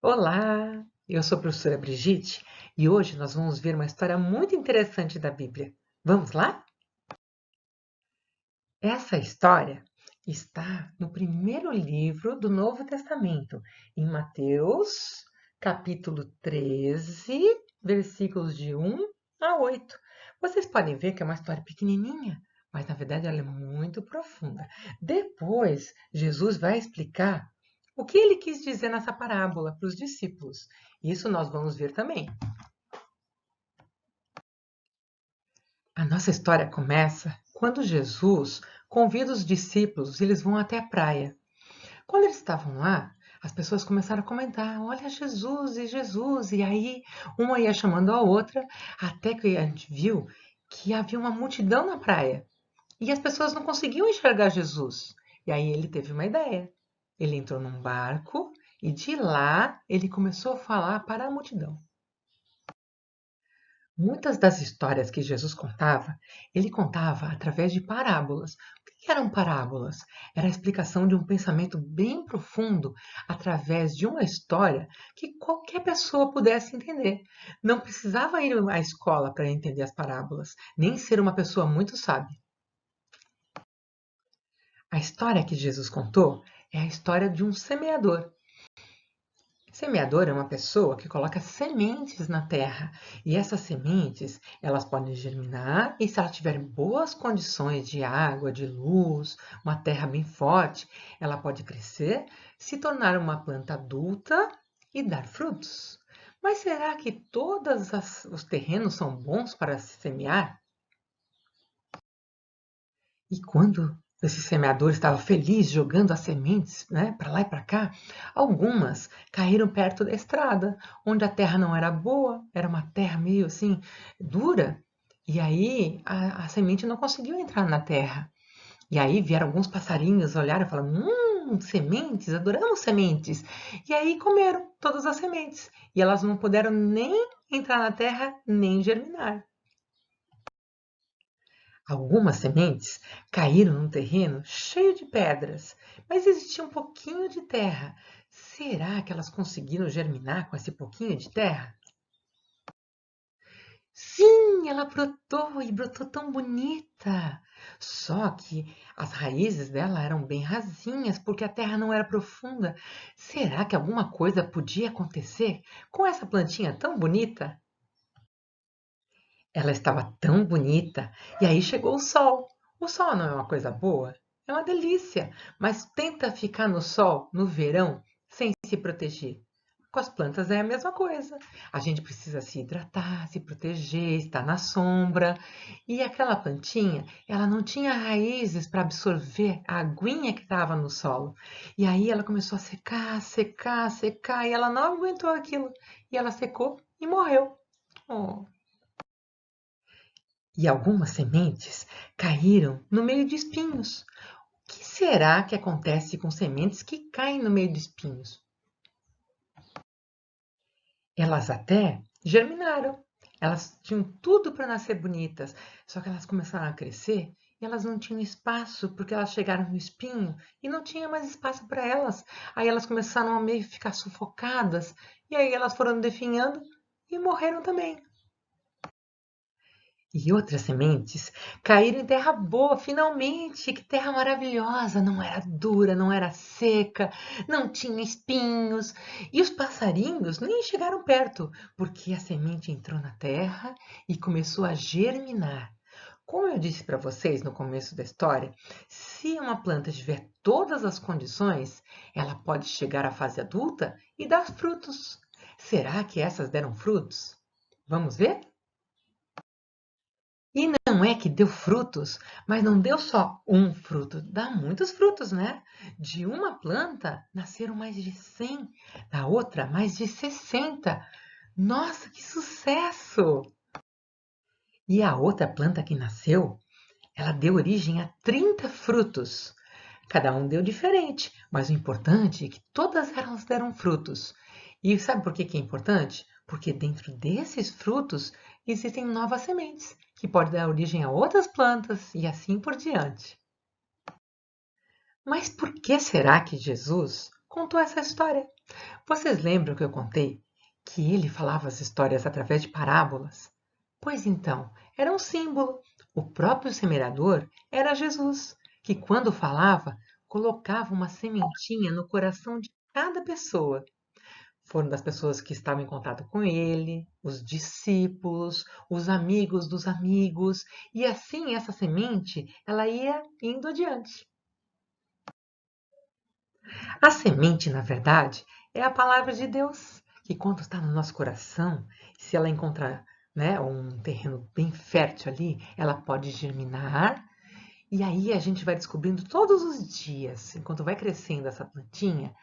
Olá, eu sou a professora Brigitte e hoje nós vamos ver uma história muito interessante da Bíblia. Vamos lá? Essa história está no primeiro livro do Novo Testamento, em Mateus, capítulo 13, versículos de 1 a 8. Vocês podem ver que é uma história pequenininha, mas na verdade ela é muito profunda. Depois, Jesus vai explicar o que ele quis dizer nessa parábola para os discípulos. Isso nós vamos ver também. A nossa história começa quando Jesus convida os discípulos e eles vão até a praia. Quando eles estavam lá, as pessoas começaram a comentar: olha Jesus e Jesus. E aí uma ia chamando a outra, até que a gente viu que havia uma multidão na praia. E as pessoas não conseguiam enxergar Jesus. E aí ele teve uma ideia. Ele entrou num barco e de lá ele começou a falar para a multidão. Muitas das histórias que Jesus contava, ele contava através de parábolas. O que eram parábolas? Era a explicação de um pensamento bem profundo através de uma história que qualquer pessoa pudesse entender. Não precisava ir à escola para entender as parábolas, nem ser uma pessoa muito sábia. A história que Jesus contou é a história de um semeador. Semeador é uma pessoa que coloca sementes na terra e essas sementes elas podem germinar e se ela tiver boas condições de água, de luz, uma terra bem forte, ela pode crescer, se tornar uma planta adulta e dar frutos. Mas será que todos os terrenos são bons para se semear? E quando esse semeador estava feliz jogando as sementes, né, para lá e para cá, algumas caíram perto da estrada, onde a terra não era boa, era uma terra meio assim dura, e aí a semente não conseguiu entrar na terra. E aí vieram alguns passarinhos, olharam e falaram: sementes, adoramos sementes. E aí comeram todas as sementes. E elas não puderam nem entrar na terra, nem germinar. Algumas sementes caíram num terreno cheio de pedras, mas existia um pouquinho de terra. Será que elas conseguiram germinar com esse pouquinho de terra? Sim, ela brotou e brotou tão bonita. Só que as raízes dela eram bem rasinhas porque a terra não era profunda. Será que alguma coisa podia acontecer com essa plantinha tão bonita? Ela estava tão bonita. E aí chegou o sol. O sol não é uma coisa boa? É uma delícia. Mas tenta ficar no sol no verão sem se proteger. Com as plantas é a mesma coisa. A gente precisa se hidratar, se proteger, estar na sombra. E aquela plantinha, ela não tinha raízes para absorver a aguinha que estava no solo. E aí ela começou a secar, secar, secar, e ela não aguentou aquilo. E ela secou e morreu. Oh. E algumas sementes caíram no meio de espinhos. O que será que acontece com sementes que caem no meio de espinhos? Elas até germinaram. Elas tinham tudo para nascer bonitas, só que elas começaram a crescer e elas não tinham espaço porque elas chegaram no espinho e não tinha mais espaço para elas. Aí elas começaram a meio ficar sufocadas e aí elas foram definhando e morreram também. E outras sementes caíram em terra boa, finalmente! Que terra maravilhosa! Não era dura, não era seca, não tinha espinhos. E os passarinhos nem chegaram perto, porque a semente entrou na terra e começou a germinar. Como eu disse para vocês no começo da história, se uma planta tiver todas as condições, ela pode chegar à fase adulta e dar frutos. Será que essas deram frutos? Vamos ver? E não é que deu frutos, mas não deu só um fruto, dá muitos frutos, né? De uma planta nasceram mais de 100, da outra mais de 60. Nossa, que sucesso! E a outra planta que nasceu, ela deu origem a 30 frutos. Cada um deu diferente, mas o importante é que todas elas deram frutos. E sabe por que que é importante? Porque dentro desses frutos existem novas sementes, que podem dar origem a outras plantas e assim por diante. Mas por que será que Jesus contou essa história? Vocês lembram que eu contei que ele falava as histórias através de parábolas? Pois então, era um símbolo. O próprio semeador era Jesus, que quando falava, colocava uma sementinha no coração de cada pessoa. Foram das pessoas que estavam em contato com ele, os discípulos, os amigos dos amigos, e assim essa semente, ela ia indo adiante. A semente, na verdade, é a palavra de Deus, que quando está no nosso coração, se ela encontrar, né, um terreno bem fértil ali, ela pode germinar, e aí a gente vai descobrindo todos os dias, enquanto vai crescendo essa plantinha,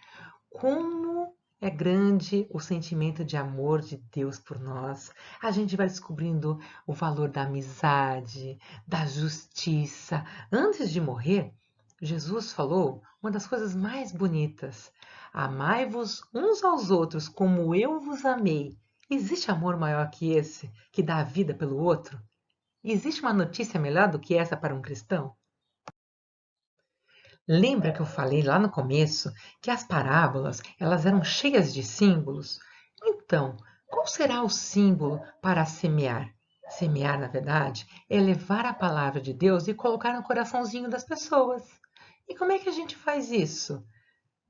como é grande o sentimento de amor de Deus por nós. A gente vai descobrindo o valor da amizade, da justiça. Antes de morrer, Jesus falou uma das coisas mais bonitas: amai-vos uns aos outros como eu vos amei. Existe amor maior que esse, que dá a vida pelo outro? Existe uma notícia melhor do que essa para um cristão? Lembra que eu falei lá no começo que as parábolas, elas eram cheias de símbolos? Então, qual será o símbolo para semear? Semear, na verdade, é levar a palavra de Deus e colocar no coraçãozinho das pessoas. E como é que a gente faz isso?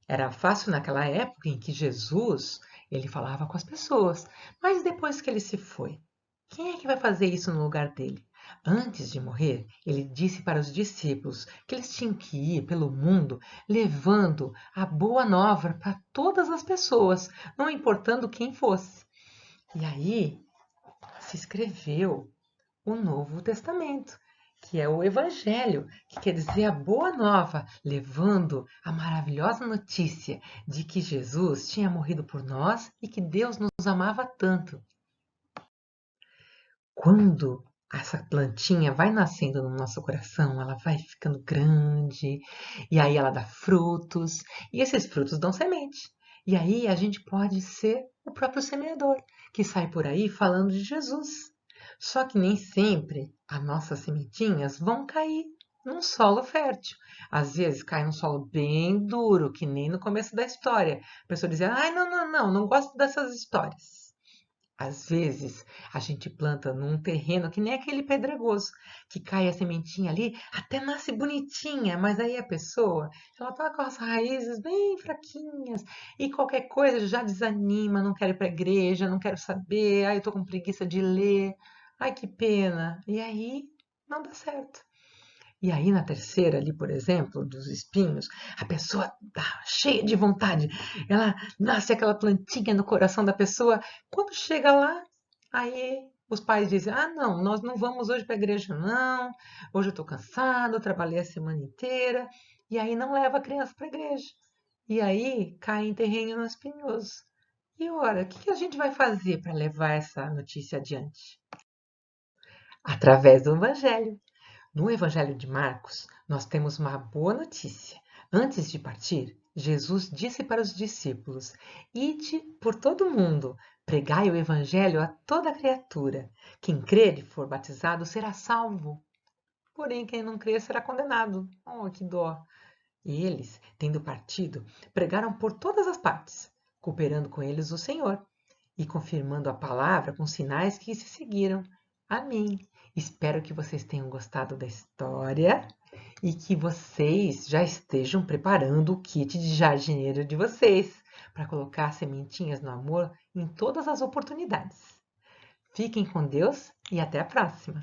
Era fácil naquela época em que Jesus, ele falava com as pessoas, mas depois que ele se foi, quem é que vai fazer isso no lugar dele? Antes de morrer, ele disse para os discípulos que eles tinham que ir pelo mundo levando a boa nova para todas as pessoas, não importando quem fosse. E aí se escreveu o Novo Testamento, que é o Evangelho, que quer dizer a boa nova, levando a maravilhosa notícia de que Jesus tinha morrido por nós e que Deus nos amava tanto. Quando essa plantinha vai nascendo no nosso coração, ela vai ficando grande, e aí ela dá frutos, e esses frutos dão semente. E aí a gente pode ser o próprio semeador, que sai por aí falando de Jesus. Só que nem sempre as nossas sementinhas vão cair num solo fértil. Às vezes cai num solo bem duro, que nem no começo da história. A pessoa dizia, ai, não gosto dessas histórias. Às vezes, a gente planta num terreno que nem aquele pedregoso, que cai a sementinha ali, até nasce bonitinha, mas aí a pessoa, ela tá com as raízes bem fraquinhas e qualquer coisa já desanima, não quero ir para a igreja, não quero saber, ai, eu tô com preguiça de ler, ai, que pena. E aí não dá certo. E aí, na terceira ali, por exemplo, dos espinhos, a pessoa tá cheia de vontade. Ela nasce aquela plantinha no coração da pessoa. Quando chega lá, aí os pais dizem: ah, não, nós não vamos hoje para a igreja, não. Hoje eu estou cansado, eu trabalhei a semana inteira. E aí não leva a criança para a igreja. E aí cai em terreno espinhoso. E ora, o que a gente vai fazer para levar essa notícia adiante? Através do Evangelho. No Evangelho de Marcos, nós temos uma boa notícia. Antes de partir, Jesus disse para os discípulos: ide por todo o mundo, pregai o Evangelho a toda criatura. Quem crer e for batizado será salvo. Porém, quem não crer será condenado. Oh, que dó! E eles, tendo partido, pregaram por todas as partes, cooperando com eles o Senhor e confirmando a palavra com sinais que se seguiram. Amém. Espero que vocês tenham gostado da história e que vocês já estejam preparando o kit de jardineiro de vocês para colocar sementinhas no amor em todas as oportunidades. Fiquem com Deus e até a próxima!